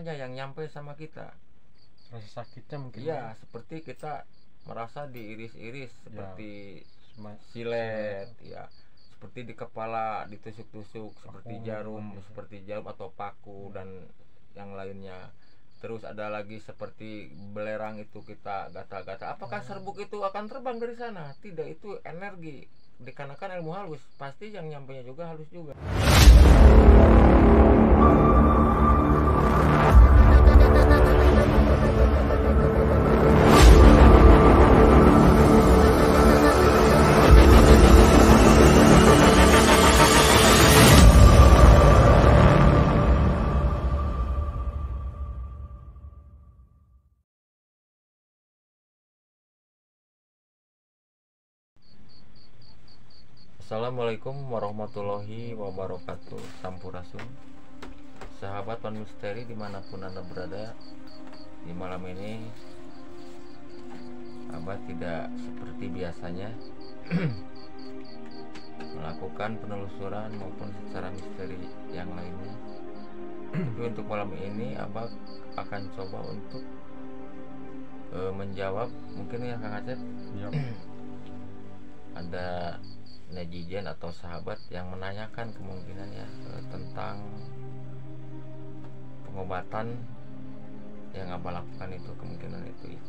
rasanya yang nyampe sama kita. Rasa sakitnya mungkin. Iya, seperti kita merasa diiris-iris seperti ya, silet, ya, seperti di kepala ditusuk-tusuk seperti jarum, atau paku dan yang lainnya. Terus ada lagi seperti belerang itu kita gatal-gatal. Apakah serbuk itu akan terbang dari sana? Tidak, itu energi. Dikarenakan ilmu halus, pasti yang nyampainya juga halus juga. Assalamualaikum warahmatullahi wabarakatuh. Sampurasun, sahabat One Misteri dimanapun Anda berada. Di malam ini Abah tidak seperti biasanya melakukan penelusuran maupun secara misteri yang lainnya. Tapi untuk malam ini Abah akan coba untuk menjawab, mungkin ya Kang Acep, ada netizen atau sahabat yang menanyakan kemungkinan ya tentang pengobatan yang Abah lakukan itu, kemungkinan itu ya.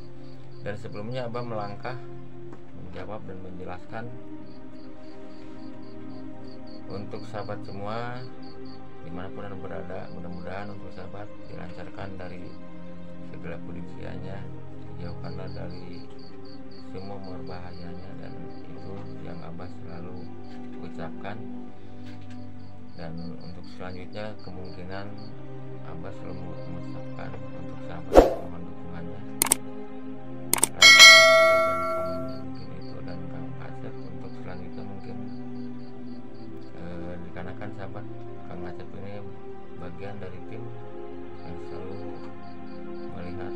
Dan sebelumnya Abah melangkah menjawab dan menjelaskan untuk sahabat semua dimanapun Anda berada, mudah-mudahan untuk sahabat dilancarkan dari segala kondisinya, dijauhkanlah dari semua berbahayanya, dan itu yang Abah selalu ucapkan. Dan untuk selanjutnya kemungkinan Abah selalu mengucapkan untuk sahabat mohon dukungannya, like, dan komennya mungkin itu. Dan Kang Acep untuk selanjutnya mungkin dikarenakan sahabat Kang Acep ini bagian dari tim yang selalu melihat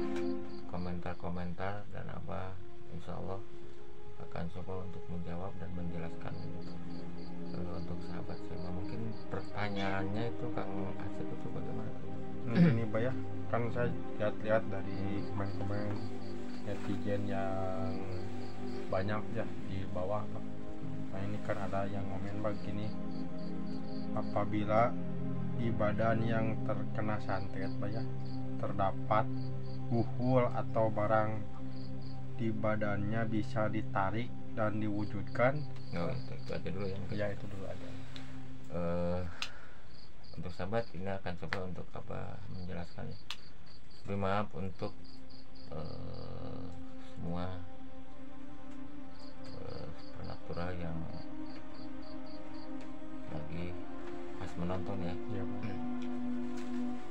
komentar-komentar, dan Abah insya Allah akan coba untuk menjawab dan menjelaskan untuk sahabat semua. Mungkin pertanyaannya itu Kang Acep itu bagaimana? Ini Pak ya, kan saya lihat-lihat dari komen-komen netizen yang banyak ya di bawah Pak. Nah ini kan ada yang komen begini, apabila di badan yang terkena santet Pak ya, terdapat buhul atau barang di badannya bisa ditarik dan diwujudkan. Itu aja dulu ya. Ya itu dulu aja. Untuk sahabat ini akan coba untuk apa menjelaskannya. Tapi maaf untuk semua supernatural yang lagi pas menonton ya. Ya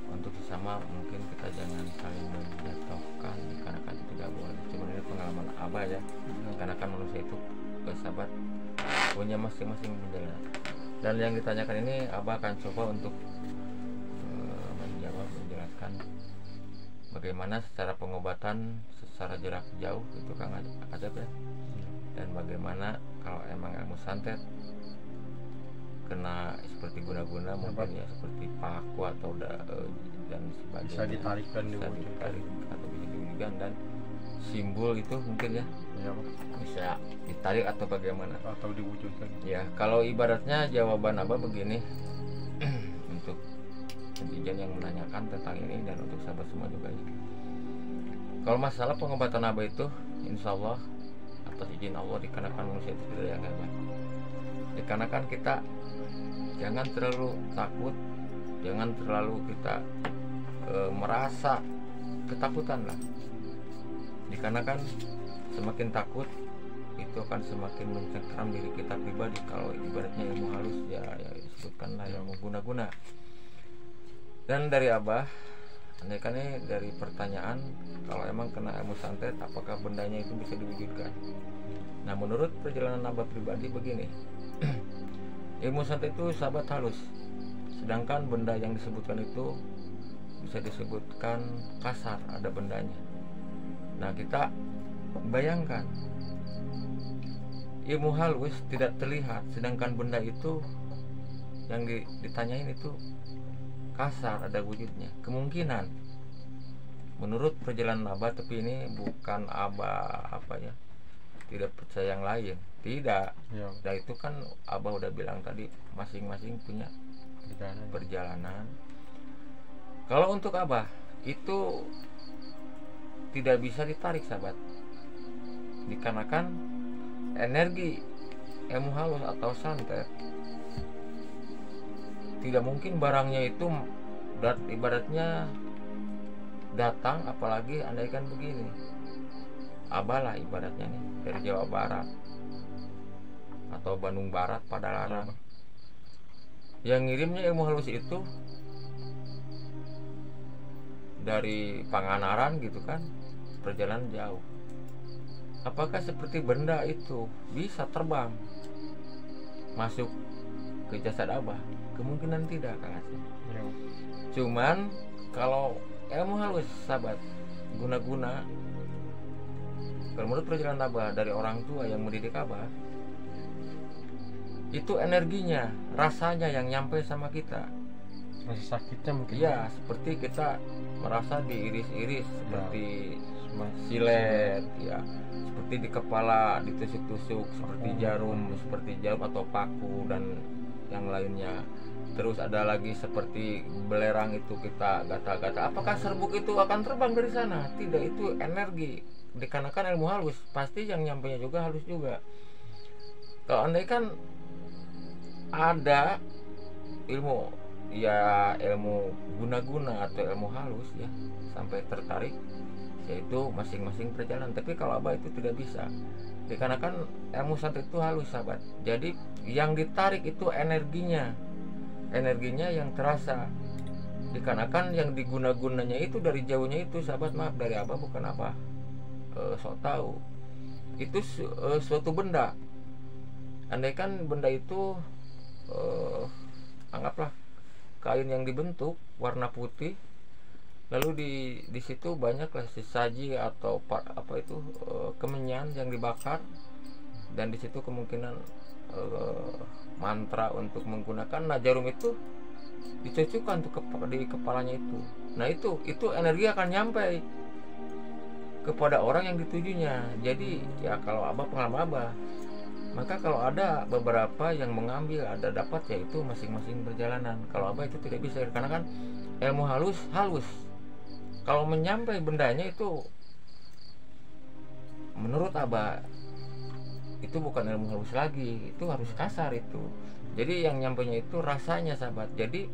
Untuk sesama mungkin kita jangan saling menjatuhkan, karena kan itu tidak boleh. Cuma ini pengalaman Abah ya, karena kan manusia itu sahabat punya masing-masing perjalanan. Dan yang ditanyakan ini Abah akan coba untuk menjawab, menjelaskan bagaimana secara pengobatan secara jarak jauh itu Kang Acep ya. Dan bagaimana kalau emang ilmu santet kena seperti guna-guna mungkin ya, seperti paku atau dan sebagainya, bisa ditarik dan diwujudkan atau bisa diwujudkan, dan simbol itu mungkin ya, bisa ditarik atau bagaimana atau diwujudkan ya. Kalau ibaratnya jawaban Abah begini untuk netizen yang menanyakan tentang ini, dan untuk sahabat semua juga ya. Kalau masalah pengobatan Abah itu insya Allah atas izin Allah, dikarenakan manusia itu tidak yang hebat, dikarenakan kita jangan terlalu takut, jangan terlalu kita merasa ketakutan lah, dikarenakan semakin takut itu akan semakin mencengkram diri kita pribadi. Kalau ibaratnya ilmu halus ya disebutkanlah ilmu guna-guna. Dan dari Abah andaikan ini dari pertanyaan, kalau emang kena ilmu santet apakah bendanya itu bisa diwujudkan. Nah menurut perjalanan Abah pribadi begini, ilmu santet itu sahabat halus, sedangkan benda yang disebutkan itu bisa disebutkan kasar, ada bendanya. Nah kita bayangkan ilmu halus tidak terlihat, sedangkan benda itu yang ditanyain itu kasar, ada wujudnya. Kemungkinan menurut perjalanan Abah, tapi ini bukan Abah apa ya, tidak percaya yang lain, tidak. Ya, Dan itu kan Abah udah bilang tadi, masing-masing punya perjalanan. Kalau untuk Abah itu tidak bisa ditarik sahabat, dikarenakan energi ilmu halus atau santet tidak mungkin barangnya itu ibaratnya datang, apalagi andaikan begini, Abah lah ibaratnya nih dari Jawa Barat atau Bandung Barat pada larang, yang ngirimnya ilmu halus itu dari Pangandaran gitu kan, perjalanan jauh. Apakah seperti benda itu bisa terbang masuk ke jasad Abah? Kemungkinan tidak, Kang Aceh. ya. Cuman kalau ilmu halus sahabat guna-guna, kalau menurut perjalanan Abah dari orang tua yang mendidik Abah, itu energinya, rasanya yang nyampe sama kita. Rasa sakitnya mungkin. Iya, seperti kita merasa diiris-iris seperti silet, ya, seperti di kepala ditusuk-tusuk seperti jarum atau paku dan yang lainnya. Terus ada lagi seperti belerang itu kita gata-gata. Apakah serbuk itu akan terbang dari sana? Tidak, itu energi. Dikarenakan ilmu halus, pasti yang nyampainya juga halus juga. Kalau andai kan ada ilmu, ya ilmu guna-guna atau ilmu halus ya, sampai tertarik, yaitu masing-masing perjalanan. Tapi kalau Abah itu tidak bisa, dikarenakan ilmu santet itu halus sahabat. Jadi yang ditarik itu energinya yang terasa, dikarenakan yang diguna-gunanya itu dari jauhnya itu sahabat. Maaf, dari Abah bukan Abah sok tahu, itu suatu benda. Andaikan benda itu anggaplah kain yang dibentuk warna putih, lalu di situ banyaklah sesaji atau apa itu kemenyan yang dibakar, dan di situ kemungkinan mantra untuk menggunakan. Nah, jarum itu dicocokkan untuk di kepalanya itu. Nah, itu energi akan nyampe kepada orang yang ditujunya. Jadi ya kalau Abah pengalaman Abah, maka kalau ada beberapa yang mengambil, ada dapat, yaitu masing-masing perjalanan. Kalau Abah itu tidak bisa, karena kan ilmu halus. Kalau menyampai bendanya itu menurut Abah itu bukan ilmu halus lagi, itu harus kasar itu. Jadi yang nyampainya itu rasanya sahabat. Jadi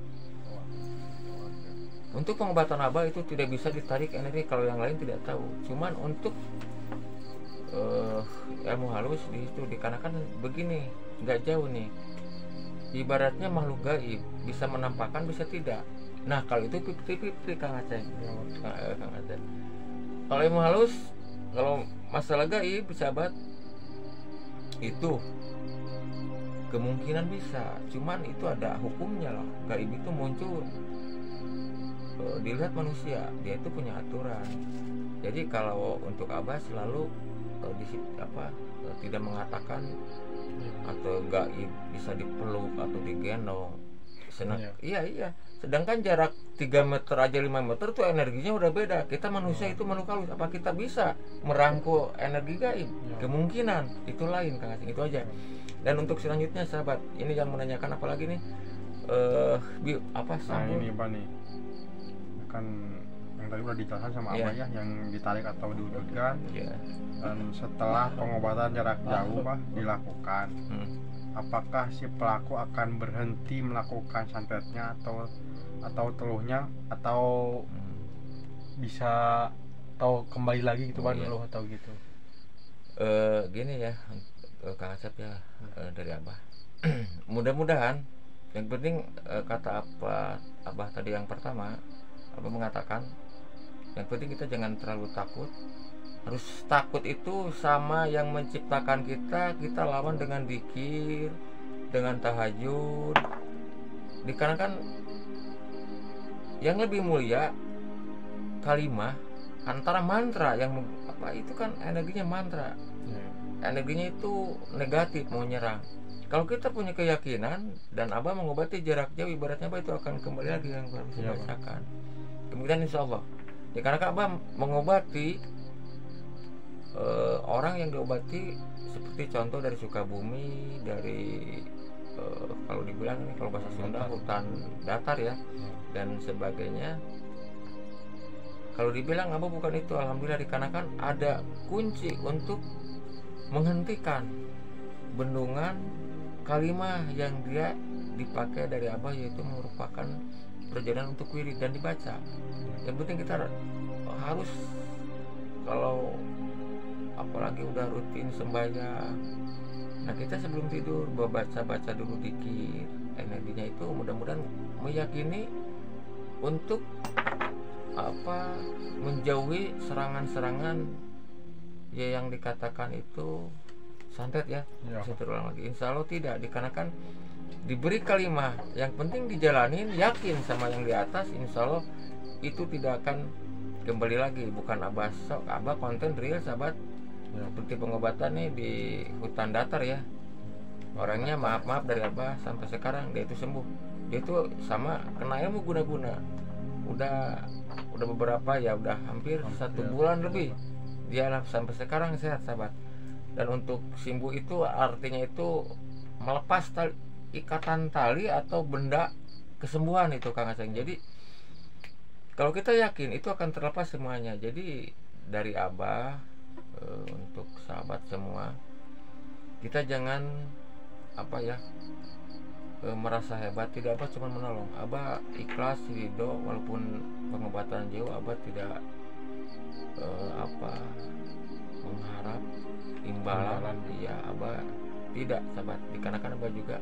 untuk pengobatan Abah itu tidak bisa ditarik energi, kalau yang lain tidak tahu. Cuman untuk ilmu halus di situ, dikarenakan begini, nggak jauh nih, ibaratnya makhluk gaib bisa menampakkan, bisa tidak. Nah, kalau itu 50-50 Kang Aceh. Kang Aceh. Kalau ilmu halus, kalau masalah gaib sahabat, itu kemungkinan bisa, cuman itu ada hukumnya loh. Gaib itu muncul dilihat manusia, dia itu punya aturan. Jadi kalau untuk Abah selalu tidak mengatakan atau gaib bisa dipeluk atau digendong. Iya. Sedangkan jarak 3 meter aja 5 meter tuh energinya udah beda. Kita manusia itu makhluk halus, apa kita bisa merangkul energi gaib? Kemungkinan itu lain, Kang Aceh. Itu aja. Dan untuk selanjutnya sahabat, ini yang menanyakan apa lagi nih? Ini Pak nih, kan yang tadi udah dijelaskan sama Abah ya, yang ditarik atau diwujudkan. Dan setelah pengobatan jarak jauh Pak dilakukan, apakah si pelaku akan berhenti melakukan santetnya atau teluhnya, atau bisa atau kembali lagi gitu Pak dulu atau gitu? Gini ya, Kang Asep ya, dari Abah. Mudah-mudahan, yang penting kata Abah tadi yang pertama, Abah mengatakan yang penting kita jangan terlalu takut. Harus takut itu sama yang menciptakan kita lawan dengan zikir, dengan tahajud. Dikarenakan yang lebih mulia kalimah antara mantra yang itu kan energinya mantra. Energinya itu negatif, mau nyerang. Kalau kita punya keyakinan dan Abah mengobati jarak jauh, ibaratnya Abah itu akan kembali lagi yang harus dibacakan. Kemudian insya Allah Ya karena Abah mengobati orang yang diobati, seperti contoh dari Sukabumi, dari kalau dibilang ini kalau bahasa Sunda hutan datar ya, dan sebagainya. Kalau dibilang Abah bukan itu, alhamdulillah, dikarenakan ada kunci untuk menghentikan bendungan kalimah yang dia dipakai dari Abah, yaitu merupakan perjalanan untuk wirid dan dibaca. Yang penting kita harus, kalau apalagi udah rutin sembahyang, nah kita sebelum tidur baca dulu dikit, energinya itu mudah-mudahan meyakini untuk menjauhi serangan-serangan ya yang dikatakan itu santet ya. Bisa terulang lagi, insya Allah tidak, dikarenakan diberi kalimah, yang penting dijalanin, yakin sama yang di atas, insya Allah itu tidak akan kembali lagi. Bukan Abah konten real sahabat, seperti pengobatan nih di hutan datar ya, orangnya maaf dari Abah sampai sekarang dia itu sembuh. Dia itu sama kena ilmu guna-guna udah beberapa ya, udah hampir 1 bulan lebih dia sampai sekarang sehat sahabat. Dan untuk simbu itu artinya itu melepas ikatan tali atau benda kesembuhan itu Kang Aceng. Jadi kalau kita yakin itu akan terlepas semuanya. Jadi dari Abah, untuk sahabat semua, kita jangan merasa hebat. Tidak, Abah cuma menolong. Abah ikhlas, ridho, walaupun pengobatan jauh Abah tidak mengharap imbalan. Ya Abah tidak sahabat, dikarenakan Abah juga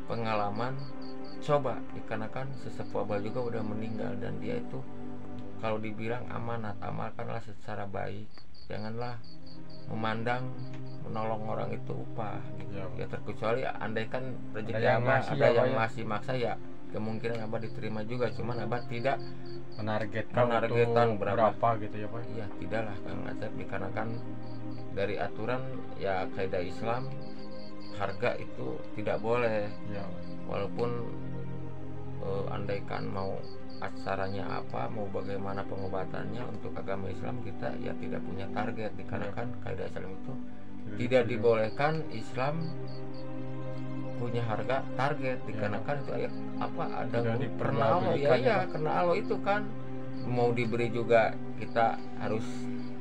pengalaman coba, dikarenakan sesepuh Abah juga udah meninggal, dan dia itu kalau dibilang amanat, amalkanlah secara baik, janganlah memandang menolong orang itu upah gitu. Ya terkecuali andaikan rezeki Abah ada yang masih maksa, ya kemungkinan Abah diterima juga, cuman Abah tidak menargetkan berapa gitu ya Pak. Iya, tidaklah Kang Acep, dikarenakan dari aturan ya kaidah Islam, harga itu tidak boleh ya. Walaupun andaikan mau acaranya apa, mau bagaimana pengobatannya, untuk agama Islam kita ya tidak punya target, dikarenakan kaidah Islam itu tidak dibolehkan Islam punya harga target, dikarenakan itu ada karena Allah ya, karena Allah itu kan mau diberi juga kita harus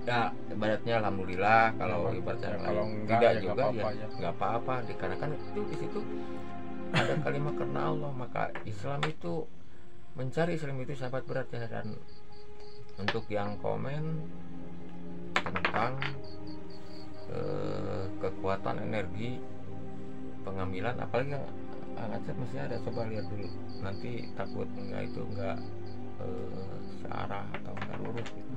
ya ibaratnya alhamdulillah, kalau ibaratnya kalau tidak ya juga ya nggak apa-apa, dikarenakan itu di situ ada kalimat karena Allah. Maka Islam itu mencari Islam itu sahabat berat ya. Dan untuk yang komen tentang kekuatan energi pengambilan, apalagi yang Acep masih ada, coba lihat dulu, nanti takut nggak searah atau nggak lurus gitu.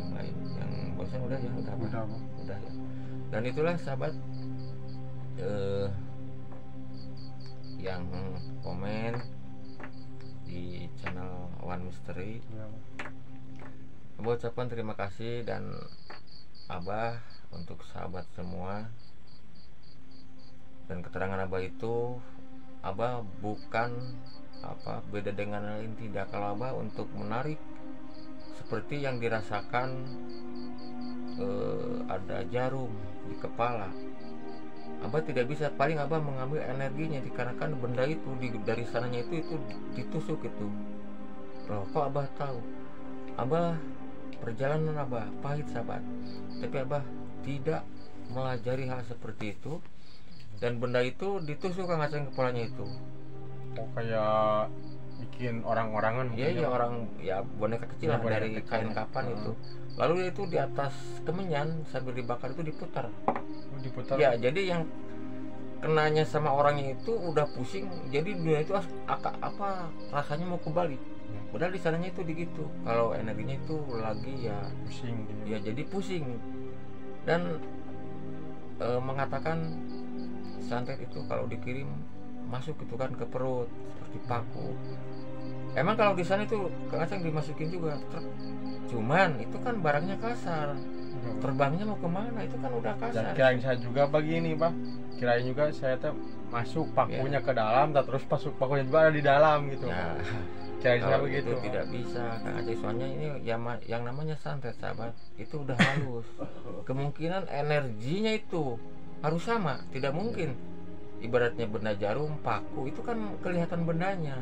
Yang lain, yang bosan udah ya, udah ya. Dan itulah sahabat yang komen di channel One Mystery. Abah ucapkan terima kasih, dan Abah untuk sahabat semua, dan keterangan Abah itu Abah bukan beda dengan lain, tidak. Kalau Abah untuk menarik seperti yang dirasakan ada jarum di kepala, Abah tidak bisa, paling Abah mengambil energinya, dikarenakan benda itu dari sananya itu ditusuk itu. Loh, kok Abah tahu? Abah perjalanan Abah pahit sahabat, tapi Abah tidak melajari hal seperti itu, dan benda itu ditusuk Kang Aceng kepalanya itu. Oh, kayak bikin orang-orangan ya, ya orang ya boneka kecil lah dari kain kapan itu. Lalu itu di atas kemenyan sambil dibakar itu diputar. Ya, jadi yang kenanya sama orangnya itu udah pusing, jadi dunia itu rasanya mau kembali. Padahal di sananya itu begitu. Kalau energinya itu lagi ya pusing gitu. Ya jadi pusing. Dan mengatakan santet itu kalau dikirim masuk itu kan ke perut seperti paku. Emang kalau di sana itu Kang Aceng dimasukin juga truk. Cuman itu kan barangnya kasar. Terbangnya mau kemana itu kan udah kasar. Dan kirain saya juga begini Pak, kirain juga saya tuh masuk pakunya ke dalam, terus masuk pakunya juga ada di dalam gitu. Nah, Kira-kira Kalau begitu. itu tidak bisa Kang Aceh, soalnya ini yang namanya santet sahabat itu udah halus. Kemungkinan energinya itu harus sama, tidak mungkin. Ibaratnya benda jarum, paku itu kan kelihatan bendanya,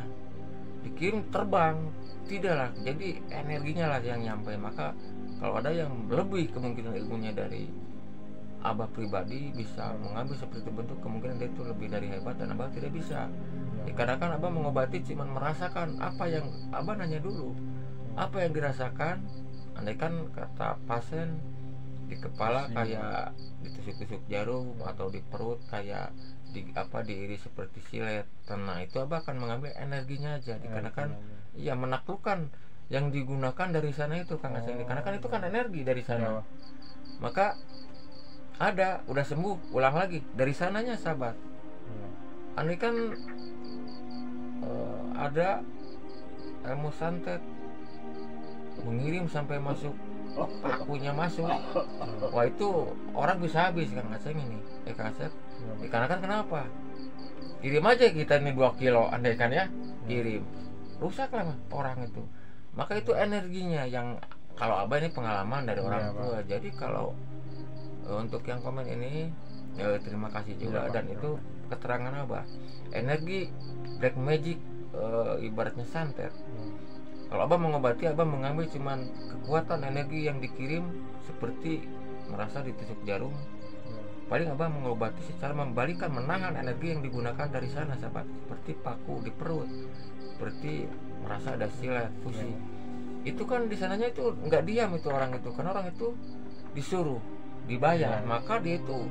dikirim terbang, tidaklah. Jadi energinya lah yang nyampe. Maka kalau ada yang lebih kemungkinan ilmunya dari Abah pribadi bisa mengambil seperti itu bentuk, kemungkinan dia itu lebih dari hebat dan Abah tidak bisa. Ya, karena kan Abah mengobati cuma merasakan apa yang Abah nanya dulu, apa yang dirasakan. Andaikan kata pasien di kepala kayak ditusuk-tusuk jarum, atau di perut kayak diiris seperti silet, nah itu Abah akan mengambil energinya aja, dikarenakan iya menaklukkan yang digunakan dari sana itu Kang Aceh, karena kan itu kan energi dari sana. Maka ada udah sembuh, ulang lagi dari sananya sahabat. Andai kan ada ilmu santet mengirim sampai masuk pakunya masuk, wah itu orang bisa habis Kang Aceh ini. Kang Aceh, dikarenakan kenapa? Kirim aja kita ini 2 kilo, andai kan ya, kirim, rusak lah orang itu. Maka itu energinya yang, kalau Abah ini pengalaman dari orang tua. Jadi kalau untuk yang komen ini terima kasih juga, dan itu keterangan Abah. Energi black magic, ibaratnya santet. Kalau Abah mengobati, Abah mengambil cuman kekuatan energi yang dikirim, seperti merasa ditusuk jarum. Paling Abah mengobati secara membalikan, menahan energi yang digunakan dari sana sahabat, seperti paku di perut, seperti merasa ada silet, fusi. Itu kan di sananya itu nggak diam itu orang itu, karena orang itu disuruh, dibayar, maka dia itu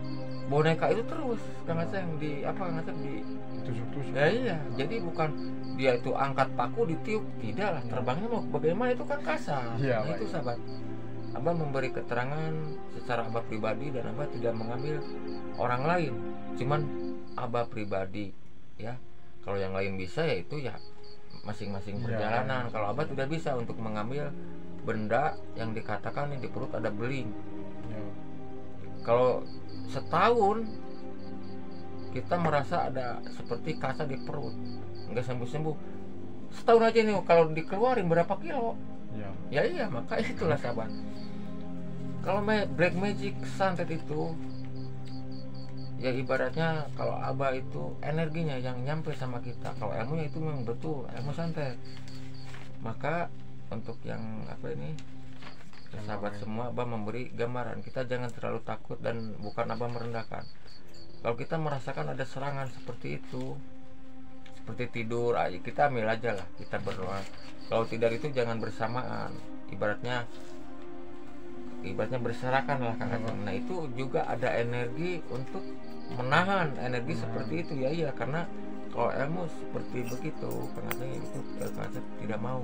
boneka itu terus Kang Aceh yang di Kang Aceh di tusuk-tusuk. Ya iya, jadi bukan dia itu angkat paku ditiup, tidak lah, terbangnya mau bagaimana, itu kan kasar. Nah itu sahabat, Abah memberi keterangan secara Abah pribadi, dan Abah tidak mengambil orang lain, cuman Abah pribadi ya. Kalau yang lain bisa ya itu ya masing-masing perjalanan. Kalau Abah tidak bisa untuk mengambil benda yang dikatakan di perut ada beling. Kalau setahun kita merasa ada seperti kasa di perut, nggak sembuh-sembuh, setahun aja nih kalau dikeluarin berapa kilo. Ya iya, maka itulah sahabat. Kalau black magic santet itu ya ibaratnya, kalau Abah itu energinya yang nyampe sama kita, kalau ilmunya itu memang betul ilmu santet. Maka untuk yang sahabat semua, Abah memberi gambaran, kita jangan terlalu takut, dan bukan Abah merendahkan. Kalau kita merasakan ada serangan seperti itu, seperti tidur aja, kita ambil aja lah, kita berdoa. Kalau tidak itu jangan bersamaan, ibaratnya berserakan lah Kang Aceh. Nah itu juga ada energi untuk menahan energi seperti itu ya. Iya, karena kalau ilmu seperti begitu Kang Aceh itu Kang Aceh tidak mau.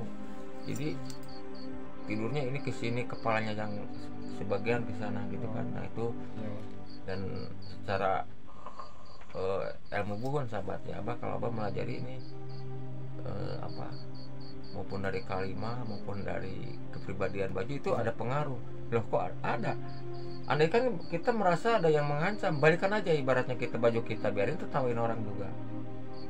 Jadi tidurnya ini ke sini, kepalanya yang sebagian ke sana gitu kan. Nah itu dan secara ilmu buhun sahabat ya, Abah kalau Abah melajari ini maupun dari kalima maupun dari kepribadian baju itu ada pengaruh. Loh kok ada? Andai kan kita merasa ada yang mengancam, balikan aja ibaratnya kita baju kita, biarin tertawain orang juga.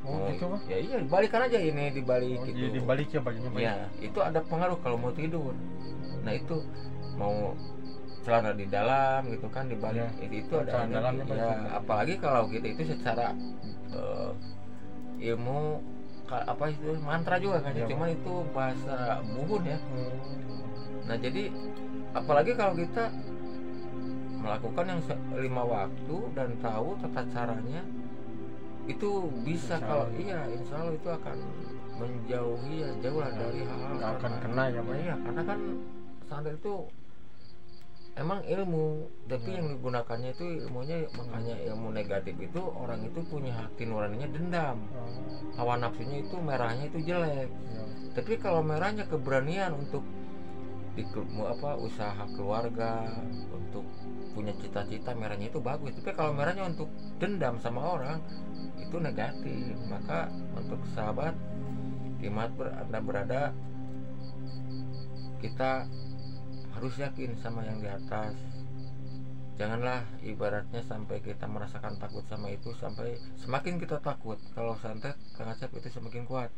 Gitu kan? Ya iya, balikan aja ini, dibalik gitu. Dibalik ya bajunya. Ya, itu ada pengaruh kalau mau tidur. Nah itu mau celana di dalam gitu kan, dibalik itu ada dalamnya ya. Apalagi kalau kita itu secara ilmu itu mantra juga kan, cuman itu bahasa buhun ya. Nah jadi apalagi kalau kita melakukan yang 5 waktu dan tahu tata caranya, itu bisa kalau insya Allah itu akan menjauhi jauh lah dari hal-hal nggak akan kena ya Pak. Iya, karena kan santet itu emang ilmu, tapi yang digunakannya itu ilmunya, makanya ilmu negatif itu orang itu punya hati nuraninya dendam, hawa nafsunya itu merahnya itu jelek. Tapi kalau merahnya keberanian untuk usaha keluarga, untuk punya cita-cita, merahnya itu bagus. Tapi kalau merahnya untuk dendam sama orang, itu negatif. Maka untuk sahabat dimanapun Anda berada, kita harus yakin sama yang di atas. Janganlah ibaratnya sampai kita merasakan takut sama itu, sampai semakin kita takut. Kalau santet Kang Aceh itu semakin kuat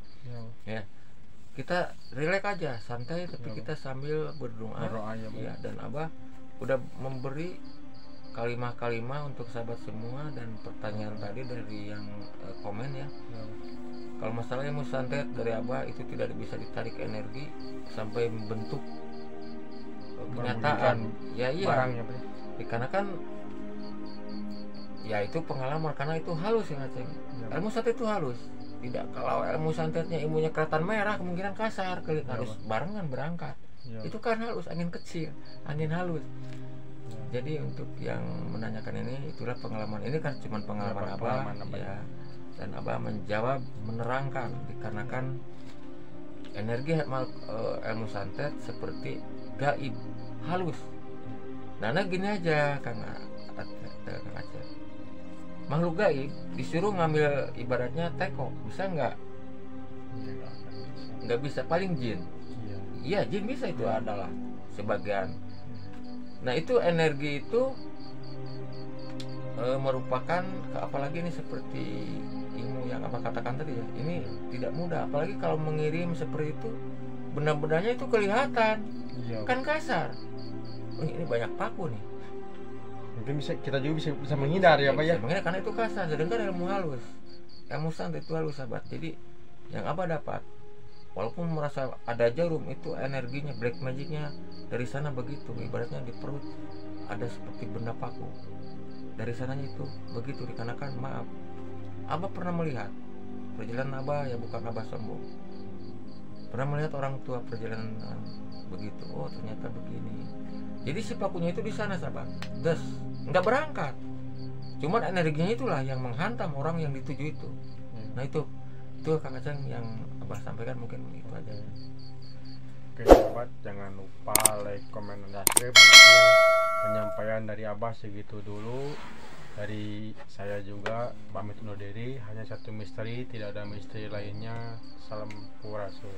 ya. kita rileks aja, santai, tapi Ya. kita sambil berdoa. Berdoa, ya, Bang. Ya, dan Abah udah memberi kalimah-kalimah untuk sahabat semua. Dan pertanyaan tadi dari yang komen ya, Ya. kalau masalah ilmu santet dari Abah itu tidak bisa ditarik energi sampai membentuk kenyataan. Ya iya, Barang ya, Bang. dikarenakan ya itu pengalaman, karena itu halus ya Aceng. Ya. Ilmu santet itu halus. Tidak, kalau ilmu santetnya ilmunya kelihatan merah, kemungkinan kasar, Ya, harus Bang. barengan berangkat. Ya. Itu kan halus, angin kecil, angin halus. Ya. Jadi untuk yang menanyakan ini, itulah pengalaman ini kan cuma pengalaman Ya, Abah pengalaman Abah. ya. Dan Abah menjawab, menerangkan dikarenakan energi ilmu santet seperti gaib, halus. Nah gini aja Kang Aceh, makhluk gaib disuruh ngambil ibaratnya teko, bisa nggak? Ya, nggak akan bisa. Nggak bisa, paling jin. Iya. Iya, jin bisa, itu adalah sebagian. Nah itu energi itu merupakan, apalagi ini seperti ilmu yang Abah katakan tadi ya, ini tidak mudah, apalagi kalau mengirim seperti itu, benda-bendanya itu kelihatan, Iya. kan kasar. Oh, ini banyak paku nih. Mungkin kita juga bisa menghindar ya, Pak ya. Bisa mengira karena itu kasar, sedangkan ilmu halus, ilmu santet itu halus sahabat. Jadi yang Abah dapat, walaupun merasa ada jarum, itu energinya, black magicnya dari sana begitu, ibaratnya di perut ada seperti benda paku, dari sananya itu begitu. Dikarenakan maaf, Abah pernah melihat perjalanan Abah, ya bukan Abah sombong, pernah melihat orang tua perjalanan begitu. Oh ternyata begini. Jadi si pakunya itu di sana sahabat, des nggak berangkat, cuman energinya itulah yang menghantam orang yang dituju itu. Nah itu Kang Aceng yang Abah sampaikan, mungkin itu aja. Oke sahabat, jangan lupa like, komen, dan subscribe. Mungkin penyampaian dari Abah segitu dulu. Dari saya juga pamit undur diri. Hanya satu misteri, tidak ada misteri lainnya. Salam Purasul.